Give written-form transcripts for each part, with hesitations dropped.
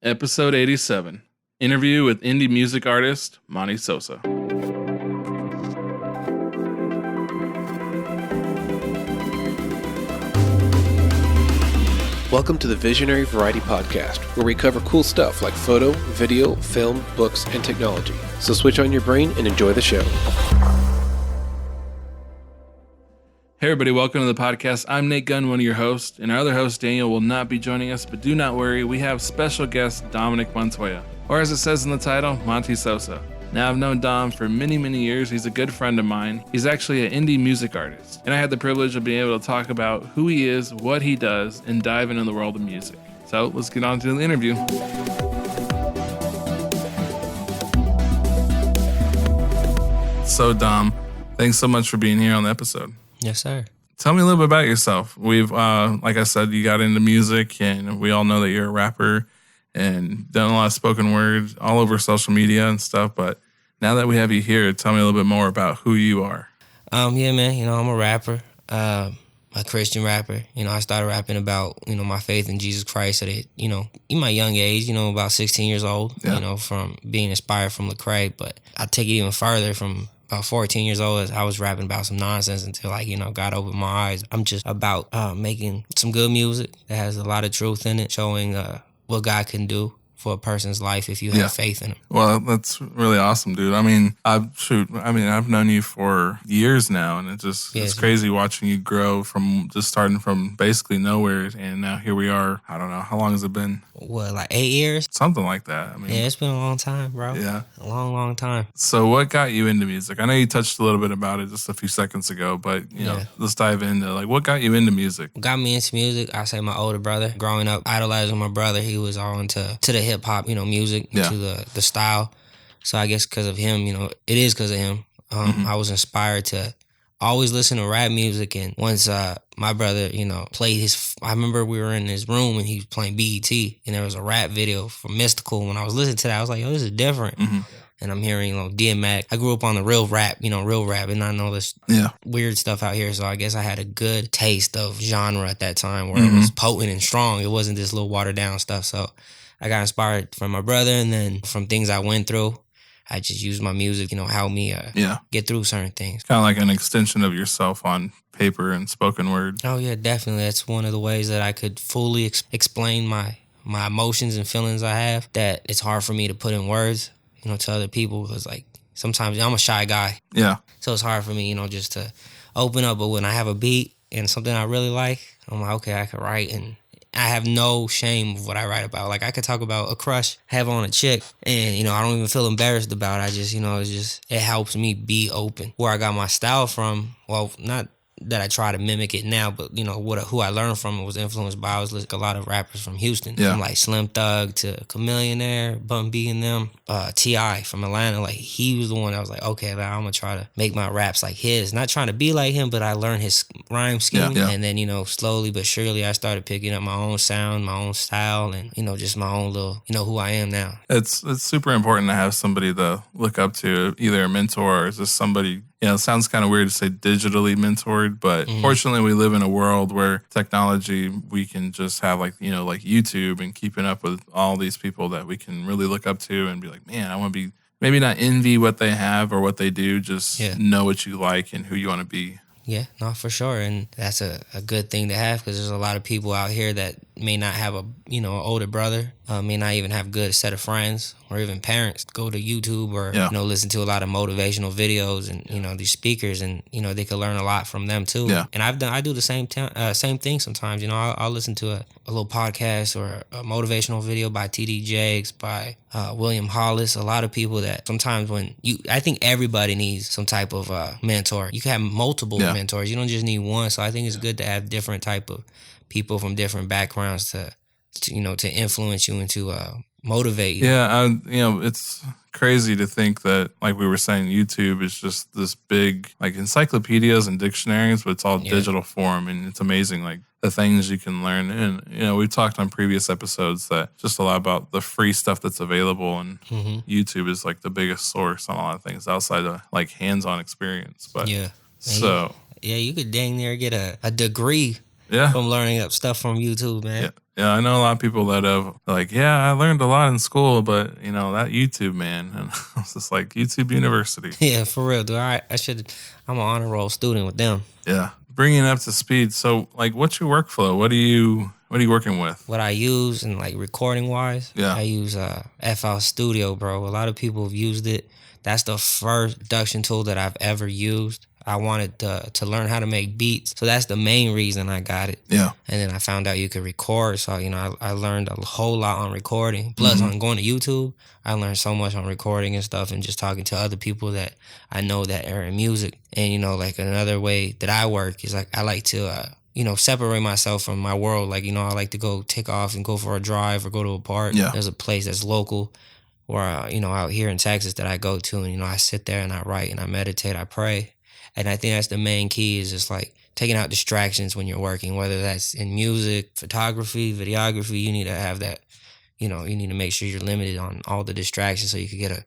Episode 87, interview with indie music artist Monty Sosa. Welcome to the Visionary Variety Podcast, where we cover cool stuff like photo, video, film, books, and technology. So switch on your brain and enjoy the show. Hey everybody, welcome to the podcast. I'm Nate Gunn, one of your hosts, and our other host, Daniel, will not be joining us, but do not worry, we have special guest Dominick Montoya, or as it says in the title, Monty Sosa. Now, I've known Dom for many, many years. He's a good friend of mine. He's actually an indie music artist, and I had the privilege of being able to talk about who he is, what he does, and dive into the world of music. So let's get on to the interview. So Dom, thanks so much for being here on the episode. Yes, sir. Tell me a little bit about yourself. We've, like I said, you got into music, and we all know that you're a rapper and done a lot of spoken word all over social media and stuff. But now that we have you here, tell me a little bit more about who you are. Yeah, man. I'm a rapper, a Christian rapper. I started rapping about, my faith in Jesus Christ at in my young age, about 16 years old, from being inspired from Lecrae. But I take it even further from about 14 years old, I was rapping about some nonsense until, God opened my eyes. I'm just about making some good music that has a lot of truth in it, showing what God can do for a person's life if you have faith in him. Well, that's really awesome, dude. I've known you for years now, and it's crazy watching you grow from just starting from basically nowhere, and now here we are. I don't know, how long has it been? What, like 8 years? Something like that. Yeah, it's been a long time, bro. Yeah. A long, long time. So what got you into music? I know you touched a little bit about it just a few seconds ago, but, let's dive into, what got you into music? What got me into music, I say my older brother. Growing up, idolizing my brother, he was all into the hip-hop, music, into the style. So I guess because of him, it is because of him. I was inspired to always listen to rap music. And once my brother, played I remember we were in his room and he was playing BET, and there was a rap video for Mystical. When I was listening to that, I was like, yo, this is different. And I'm hearing, DMX. I grew up on the real rap, and I know this weird stuff out here. So I guess I had a good taste of genre at that time where it was potent and strong. It wasn't this little watered down stuff. So I got inspired from my brother, and then from things I went through, I just used my music, help me get through certain things. Kind of like an extension of yourself on paper and spoken word. Oh, yeah, definitely. That's one of the ways that I could fully explain my emotions and feelings I have, that it's hard for me to put in words, to other people, because, sometimes I'm a shy guy. Yeah. So it's hard for me, just to open up. But when I have a beat and something I really like, I'm like, okay, I can write, and I have no shame of what I write about. I could talk about a crush I have on a chick, and, I don't even feel embarrassed about it. I just, it helps me be open. Where I got my style from, well, not that I try to mimic it now, but, who I learned from was influenced by, I was listening to a lot of rappers from Houston. From, Slim Thug to Chamillionaire, Bun B and them, T.I. from Atlanta. He was the one that was like, okay, I'm going to try to make my raps like his. Not trying to be like him, but I learned his rhyme scheme. And then, slowly but surely, I started picking up my own sound, my own style, and, just my own little, who I am now. It's super important to have somebody to look up to, either a mentor or just somebody. It sounds kind of weird to say digitally mentored, but fortunately we live in a world where technology, we can just have like YouTube and keeping up with all these people that we can really look up to and be like, man, I want to be, maybe not envy what they have or what they do, just know what you like and who you want to be. Yeah, no, for sure. And that's a good thing to have, because there's a lot of people out here that may not have an older brother, may not even have a good set of friends or even parents. Go to YouTube or, listen to a lot of motivational videos and, these speakers, and, they could learn a lot from them too. Yeah. And I do the same thing sometimes. I'll listen to a little podcast or a motivational video by T.D. Jakes, by William Hollis. A lot of people that sometimes I think everybody needs some type of mentor. You can have multiple mentors. You don't just need one. So I think it's good to have different type of people from different backgrounds to influence you and to motivate you. Yeah, it's crazy to think that, like we were saying, YouTube is just this big, encyclopedias and dictionaries, but it's all digital form, and it's amazing, the things you can learn. And, we've talked on previous episodes that just a lot about the free stuff that's available, and YouTube is, the biggest source on a lot of things outside of, hands-on experience. But you could dang near get a degree from learning up stuff from YouTube, man. Yeah, I know a lot of people that have like, yeah, I learned a lot in school, but that YouTube, man, and it's just like YouTube University. Yeah, for real, dude. I'm an honor roll student with them. Yeah, bringing it up to speed. So, like, what's your workflow? What are you working with? What I use and like recording wise, yeah, I use FL Studio, bro. A lot of people have used it. That's the first production tool that I've ever used. I wanted to learn how to make beats. So that's the main reason I got it. Yeah. And then I found out you could record. So, I learned a whole lot on recording. Plus, on going to YouTube, I learned so much on recording and stuff and just talking to other people that I know that are in music. And, like another way that I work is like I like to, separate myself from my world. Like, I like to go take off and go for a drive or go to a park. Yeah. There's a place that's local or, out here in Texas that I go to and, I sit there and I write and I meditate, I pray. And I think that's the main key is just like taking out distractions when you're working, whether that's in music, photography, videography. You need to have that, you need to make sure you're limited on all the distractions so you can get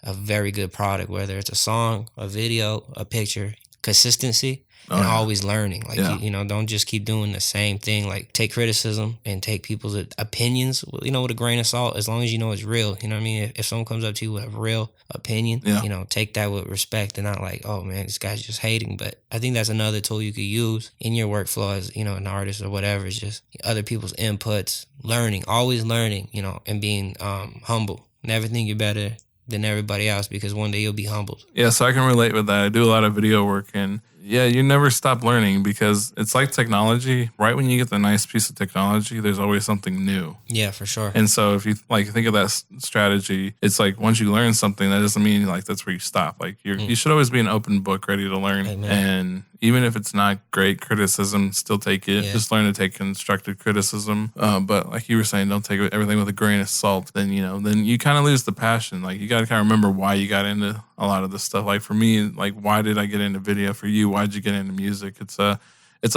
a very good product, whether it's a song, a video, a picture, consistency. And always learning. Like, don't just keep doing the same thing. Like, take criticism and take people's opinions, with a grain of salt, as long as you know it's real. You know what I mean? If someone comes up to you with a real opinion, take that with respect and not like, oh, man, this guy's just hating. But I think that's another tool you could use in your workflow as, an artist or whatever. It's just other people's inputs, learning, always learning, and being humble. Never think you're better than everybody else because one day you'll be humbled. Yeah, so I can relate with that. I do a lot of video work and you never stop learning because it's like technology. Right when you get the nice piece of technology, there's always something new. Yeah, for sure. And so if you think of that strategy, it's like once you learn something, that doesn't mean like that's where you stop. Like you should always be an open book, ready to learn. Amen. And even if it's not great criticism, still take it. Yeah. Just learn to take constructive criticism. But like you were saying, don't take everything with a grain of salt. Then you kind of lose the passion. Like you got to kind of remember why you got into a lot of this stuff. Like for me, like why did I get into video? For you, why'd you get into music? It's a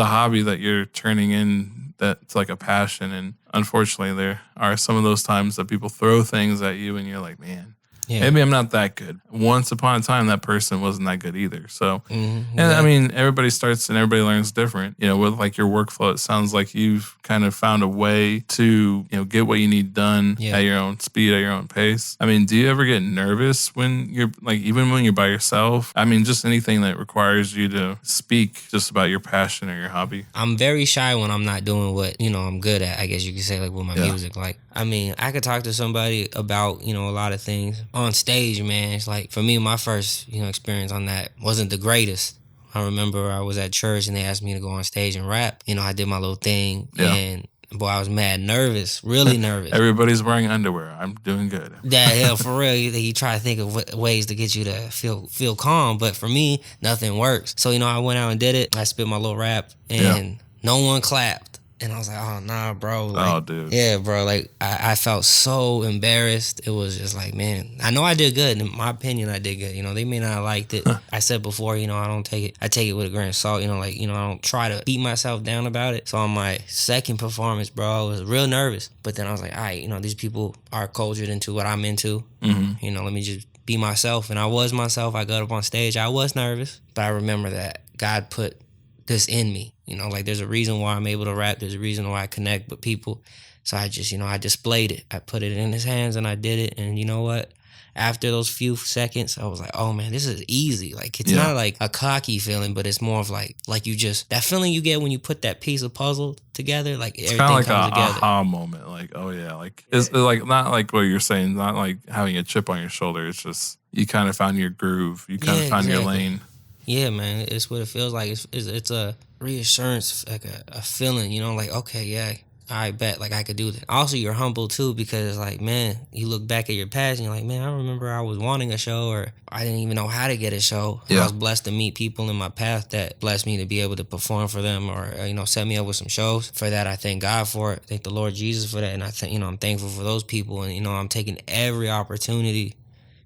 hobby that you're turning in that's like a passion. And unfortunately, there are some of those times that people throw things at you and you're like, man, maybe I'm not that good. Once upon a time, that person wasn't that good either. So, and I mean, everybody starts and everybody learns different. With like your workflow, it sounds like you've kind of found a way to, get what you need done at your own speed, at your own pace. I mean, do you ever get nervous when you're like, even when you're by yourself? I mean, just anything that requires you to speak just about your passion or your hobby. I'm very shy when I'm not doing what, I'm good at, I guess you could say, like with my music. Like, I mean, I could talk to somebody about, a lot of things. On stage, man, it's like, for me, my first, experience on that wasn't the greatest. I remember I was at church and they asked me to go on stage and rap. I did my little thing and boy, I was mad nervous, really nervous. Everybody's wearing underwear. I'm doing good. Yeah, for real. You try to think of ways to get you to feel calm, but for me, nothing works. So, I went out and did it. I spit my little rap and no one clapped. And I was like, oh, nah, bro. Like, oh, dude. Yeah, bro. Like, I felt so embarrassed. It was just like, man, I know I did good. In my opinion, I did good. They may not have liked it. I said before, I don't take it. I take it with a grain of salt. I don't try to beat myself down about it. So on my second performance, bro, I was real nervous. But then I was like, all right, these people are cultured into what I'm into. Mm-hmm. Let me just be myself. And I was myself. I got up on stage. I was nervous. But I remember that God put this in me. Like there's a reason why I'm able to rap. There's a reason why I connect with people. So I just, I displayed it. I put it in his hands and I did it. And you know what? After those few seconds, I was like, oh man, this is easy. Like it's not like a cocky feeling, but it's more of like you just, that feeling you get when you put that piece of puzzle together, like it's everything comes together. It's kind of like an aha moment. Like, oh yeah, like it's like not like what you're saying, not like having a chip on your shoulder. It's just, you kind of found your groove. You kind of found your lane. Yeah, man, it's what it feels like. It's a reassurance, like a feeling, like, okay, yeah, I bet, like, I could do that. Also, you're humble, too, because, like, man, you look back at your past, and you're like, man, I remember I was wanting a show, or I didn't even know how to get a show. Yeah. I was blessed to meet people in my path that blessed me to be able to perform for them, or, set me up with some shows. For that, I thank God for it. Thank the Lord Jesus for that, and I think, I'm thankful for those people, and, I'm taking every opportunity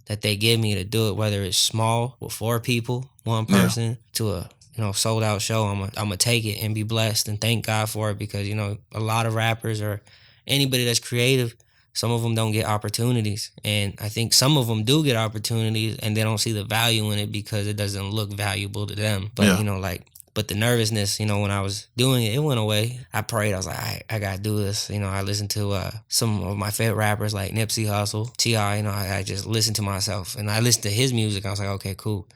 that they give me to do it, whether it's small with 4 people, 1 person, to a sold out show. I'm gonna take it and be blessed and thank God for it, because a lot of rappers or anybody that's creative, some of them don't get opportunities, and I think some of them do get opportunities and they don't see the value in it because it doesn't look valuable to them. But like But the nervousness, you know, when I was doing it, it went away. I prayed. I was like, I got to do this. You know, I listened to some of my favorite rappers like Nipsey Hussle, T.I., you know, I just listened to myself. And I listened to his music. I was like, okay, cool.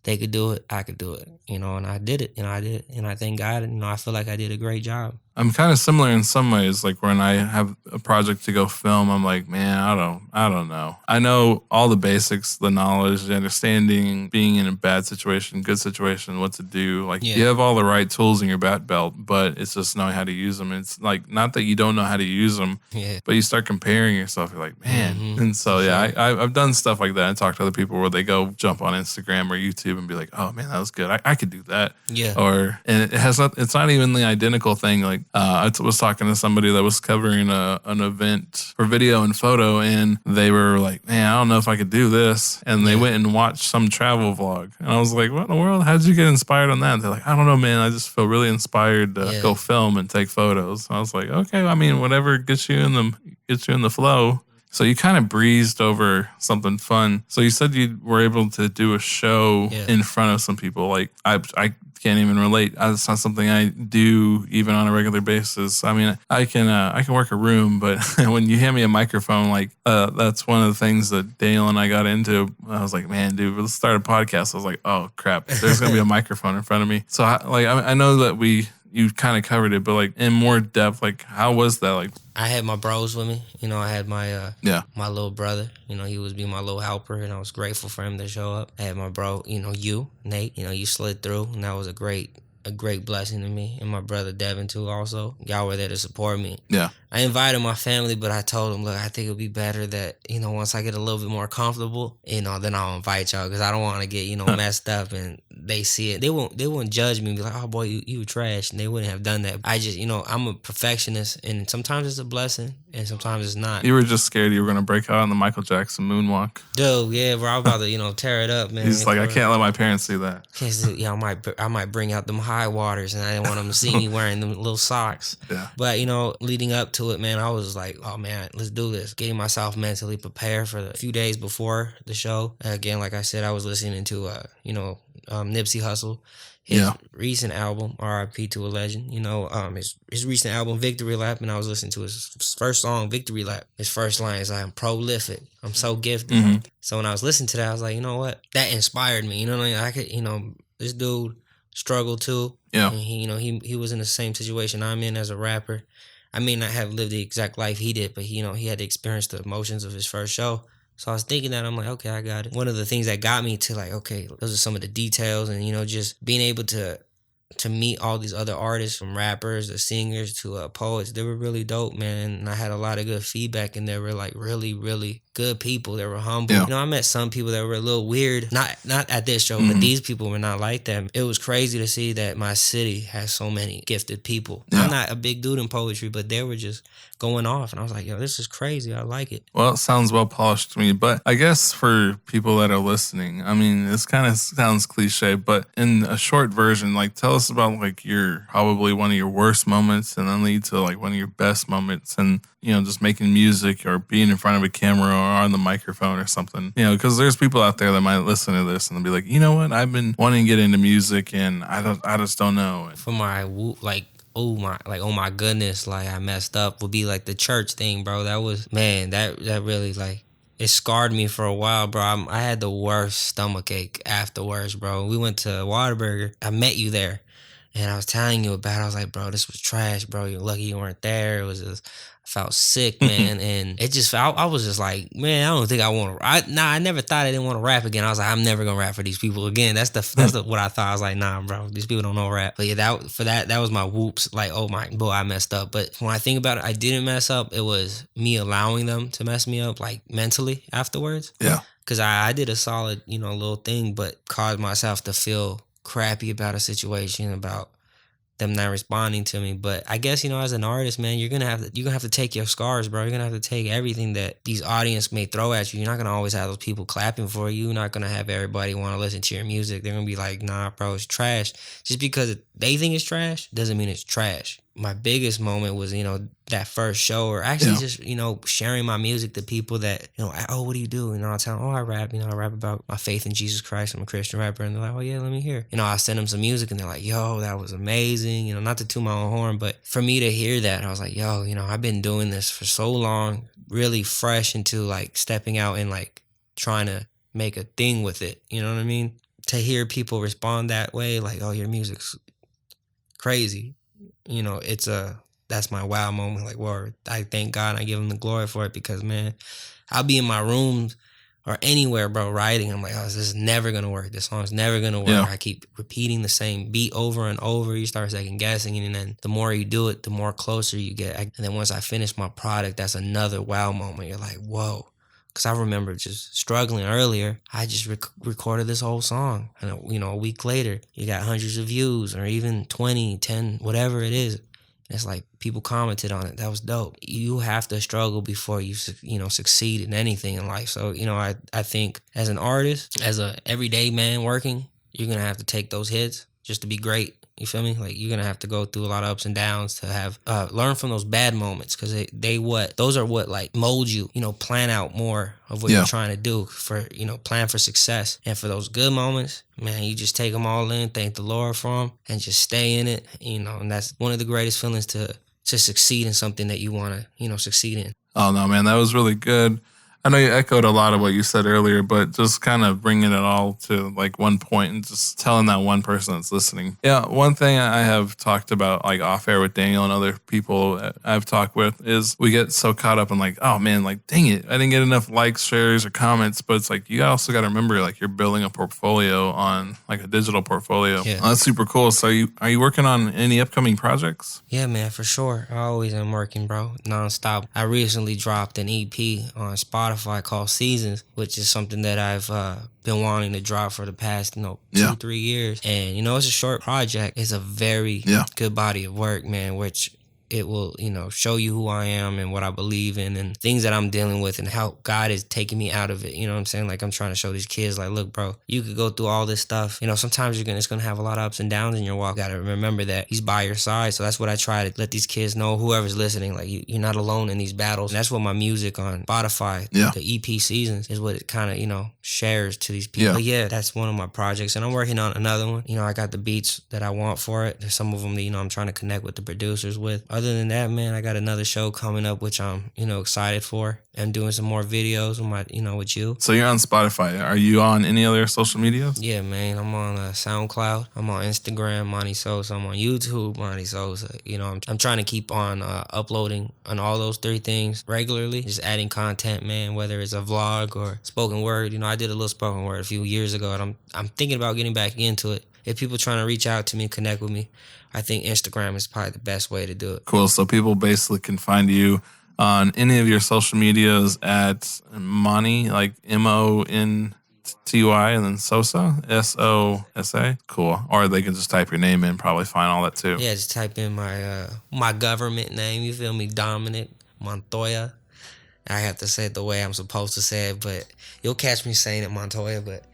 They could do it. I could do it. You know, and I did it. And I did it. And I thank God. And, you know, I feel like I did a great job. I'm kind of similar in some ways. Like when I have a project to go film, I'm like, man, I don't know. I know all the basics, the knowledge, the understanding, being in a bad situation, good situation, what to do. Like you have all the right tools in your bat belt, but it's just knowing how to use them. It's like, not that you don't know how to use them, but you start comparing yourself. You're like, man. And so, I've done stuff like that and talked to other people where they go jump on Instagram or YouTube and be like, oh man, that was good. I could do that. Yeah. And it's not even the identical thing. Like, I was talking to somebody that was covering an event for video and photo, and they were like, man, I don't know if I could do this. And they went and watched some travel vlog. And I was like, what in the world? How did you get inspired on that? And they're like, I don't know, man. I just feel really inspired to go film and take photos. I was like, okay, I mean, whatever gets you in the flow. So you kind of breezed over something fun. So you said you were able to do a show in front of some people. Like I can't even relate. It's not something I do even on a regular basis. I mean, I can work a room, but when you hand me a microphone, like that's one of the things that Daniel and I got into. I was like, man, dude, let's start a podcast. I was like, oh crap, there's gonna be a microphone in front of me. So I know that you kind of covered it, but like in more depth, like how was that? Like I had my bros with me. You know, I had my my little brother. You know, he was being my little helper, and I was grateful for him to show up. I had my bro, you know, Nate. You know, you slid through, and that was a great blessing to me. And my brother Devin too. Also, y'all were there to support me. Yeah. I invited my family, but I told them, look, I think it'd be better that, you know, once I get a little bit more comfortable, you know, then I'll invite y'all, because I don't want to get, you know, messed up and they see it. They won't judge me and be like, oh boy, you were trash, and they wouldn't have done that. I just, you know, I'm a perfectionist, and sometimes it's a blessing and sometimes it's not. You were just scared you were going to break out on the Michael Jackson moonwalk. Dude, yeah, bro, I was about to, you know, tear it up, man. He's like, I can't let my parents see that. Yeah, I might bring out them high waters, and I didn't want them to see me wearing them little socks. Yeah. But, you know, leading up to it, man, I was like, oh man, let's do this. Getting myself mentally prepared for the few days before the show. Again, like I said, I was listening to, Nipsey Hussle, his recent album, R.I.P. to a Legend. You know, his recent album, Victory Lap, and I was listening to his first song, Victory Lap. His first line is, I'm prolific. I'm so gifted. Mm-hmm. So when I was listening to that, I was like, you know what? That inspired me. You know what I mean? I could, you know, this dude struggled too. Yeah. And he, you know, he was in the same situation I'm in as a rapper. I may not have lived the exact life he did, but he had to experience the emotions of his first show. So I was thinking that, I'm like, okay, I got it. One of the things that got me to like, okay, those are some of the details, and, you know, just being able to meet all these other artists, from rappers to singers to poets. They were really dope, man. And I had a lot of good feedback, and they were like really, really good people. They were humble. Yeah. You know, I met some people that were a little weird. Not at this show, but these people were not like that. It was crazy to see that my city has so many gifted people. Yeah. I'm not a big dude in poetry, but they were just going off. And I was like, yo, this is crazy. I like it. Well, it sounds well polished to me. But I guess for people that are listening, I mean, this kind of sounds cliche, but in a short version, like tell us about like probably one of your worst moments, and then lead to like one of your best moments, and, you know, just making music or being in front of a camera or on the microphone or something, you know, because there's people out there that might listen to this and they'll be like, you know what, I've been wanting to get into music and I just don't know. For my oh my goodness, like I messed up would be like the church thing, bro. That was, man, that really like, it scarred me for a while, bro. I had the worst stomachache afterwards, bro. We went to Whataburger. I met you there, and I was telling you about it. I was like, bro, this was trash, bro. You're lucky you weren't there. It was just, I felt sick, man. And it just, I was just like, man, I don't think I want to. I never thought I didn't want to rap again. I was like, I'm never going to rap for these people again. That's what I thought. I was like, nah, bro, these people don't know rap. But yeah, that was my whoops. Like, oh my, boy, I messed up. But when I think about it, I didn't mess up. It was me allowing them to mess me up, like mentally afterwards. Yeah. Because I did a solid, you know, little thing, but caused myself to feel crappy about a situation, about them not responding to me. But I guess, you know, as an artist, man, you're gonna have to take your scars, bro. You're gonna have to take everything that these audience may throw at you. You're not gonna always have those people clapping for you. You're not gonna have everybody want to listen to your music. They're gonna be like, nah, bro, it's trash. Just because they think it's trash doesn't mean it's trash. my biggest moment was, that first show, or actually just, sharing my music to people that, oh, what do you do? I'll tell them, oh, I rap, I rap about my faith in Jesus Christ. I'm a Christian rapper. And they're like, oh yeah, let me hear. I send them some music and they're like, yo, that was amazing. Not to toot my own horn, but for me to hear that, I was like, yo, I've been doing this for so long, really fresh into like stepping out and like trying to make a thing with it. You know what I mean? To hear people respond that way, like, oh, your music's crazy. That's my wow moment. Like, word, I thank God and I give him the glory for it, because, man, I'll be in my room or anywhere, bro, writing. I'm like, oh, this is never going to work. This song's never going to work. Yeah. I keep repeating the same beat over and over. You start second guessing, and then the more you do it, the more closer you get. And then once I finish my product, that's another wow moment. You're like, whoa. Because I remember just struggling earlier. I just recorded this whole song. And, a week later, you got hundreds of views, or even 20, 10, whatever it is. It's like people commented on it. That was dope. You have to struggle before you succeed in anything in life. So, I think as an artist, as a everyday man working, you're going to have to take those hits just to be great. You feel me? Like, you're going to have to go through a lot of ups and downs to have, learn from those bad moments, because those are what like mold you, plan out more of what you're trying to do for, plan for success. And for those good moments, man, you just take them all in, thank the Lord for them, and just stay in it, and that's one of the greatest feelings to succeed in something that you want to, succeed in. Oh, no, man, that was really good. I know you echoed a lot of what you said earlier, but just kind of bringing it all to like one point and just telling that one person that's listening. Yeah, one thing I have talked about like off air with Daniel and other people I've talked with is we get so caught up in like, oh man, like dang it, I didn't get enough likes, shares, or comments. But it's like, you also got to remember, like, you're building a portfolio on like a digital portfolio. Yeah. That's super cool. So are you working on any upcoming projects? Yeah, man, for sure. I always am working, bro, nonstop. I recently dropped an EP on Spotify called Seasons, which is something that I've been wanting to drop for the past 2-3 years. And it's a short project. It's a very good body of work, man, which it will, show you who I am and what I believe in and things that I'm dealing with and how God is taking me out of it. You know what I'm saying? Like, I'm trying to show these kids, like, look, bro, you could go through all this stuff. Sometimes it's going to have a lot of ups and downs in your walk. You got to remember that he's by your side. So that's what I try to let these kids know, whoever's listening, like, you're not alone in these battles. And that's what my music on Spotify, the EP Seasons, is what it kind of, shares to these people. But that's one of my projects. And I'm working on another one. I got the beats that I want for it. There's some of them that, I'm trying to connect with the producers with. Other than that, man, I got another show coming up, which I'm, excited for. I'm doing some more videos with my, with you. So you're on Spotify. Are you on any other social media? Yeah, man. I'm on SoundCloud. I'm on Instagram, Monty Sosa. I'm on YouTube, Monty Sosa. I'm trying to keep on uploading on all those 3 things regularly. Just adding content, man, whether it's a vlog or spoken word. I did a little spoken word a few years ago, and I'm thinking about getting back into it. If people trying to reach out to me, connect with me, I think Instagram is probably the best way to do it. Cool. So people basically can find you on any of your social medias at Monty, like MONTY, and then Sosa, SOSA. Cool. Or they can just type your name in, probably find all that too. Yeah, just type in my government name. You feel me? Dominick Montoya. I have to say it the way I'm supposed to say it, but you'll catch me saying it Montoya, but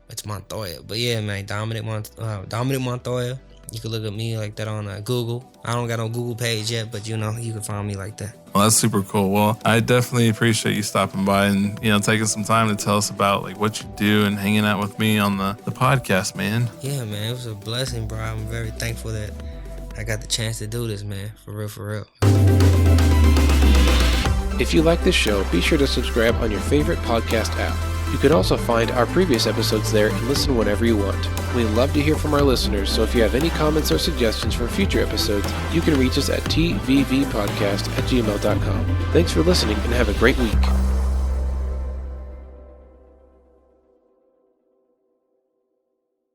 it's Montoya. But yeah, man, Dominick Montoya. You can look at me like that on Google. I don't got no Google page yet, but you can find me like that. Well, that's super cool. Well, I definitely appreciate you stopping by and, taking some time to tell us about like what you do and hanging out with me on the podcast, man. Yeah, man, it was a blessing, bro. I'm very thankful that I got the chance to do this, man. For real. If you like this show, be sure to subscribe on your favorite podcast app. You can also find our previous episodes there and listen whenever you want. We love to hear from our listeners, so if you have any comments or suggestions for future episodes, you can reach us at tvvpodcast@gmail.com. Thanks for listening and have a great week.